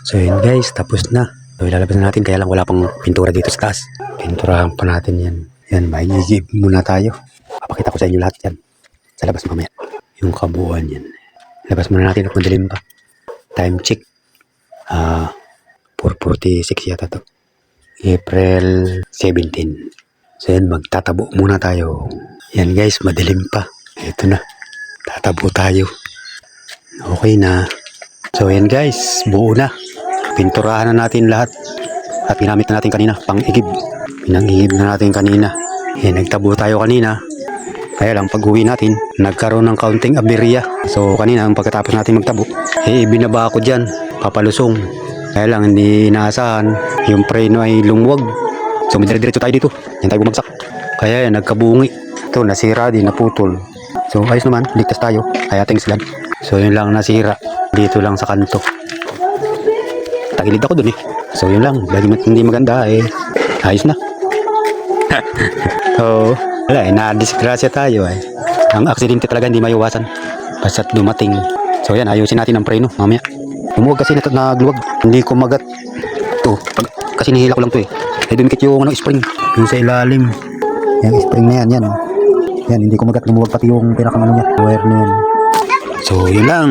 So yun guys, tapos na. So ilalabas na natin, kaya lang wala pang pintura dito sa taas. Pinturahan pa natin yan. Yan, may i-give muna tayo. Papakita ko sa inyo lahat yan. Sa labas mamaya. Yung kabuuan yan. Labas muna natin at madilim pa. Time check. 4:46 yata to. April 17. So yan, magtatabo muna tayo. Yan guys, madilim pa. Ito na. Tatabo tayo. Okay na. So yan guys, buo na. Pinturahan na natin lahat. At ginamit na natin kanina, pang-igib. Pinang-igib na natin kanina. Yan, nagtabo tayo kanina. Kaya lang, pag uwi natin, nagkaroon ng kaunting aberya. So kanina, pagkatapos natin magtabo, binaba ako dyan, papalusong. Kaya lang, hindi inaasahan. Yung preno ay lumuwag. So dire-diretso tayo dito. Yan tayo bumagsak. Kaya yan, nagkabungi. Ito, nasira din, naputol. So ayos naman, ligtas tayo. Kaya thanks lang. So yun lang nasira. Dito lang sa kanto. Tagilid ako dun eh. So yun lang, dahil hindi maganda ayos na. So wala na-disgrasya tayo Ang aksidente talaga hindi maiwasan. Basta't dumating. So yan, ayusin natin ang preno mamaya. Lumuwag kasi nagluwag. Hindi ko magat. Ito, kasi nihila ko lang to dumikit yung spring. Yung sa ilalim. Yung spring na yan. Yan, hindi ko magat. Lumuwag pati yung pinakang niya. Wire na yan. So yun lang.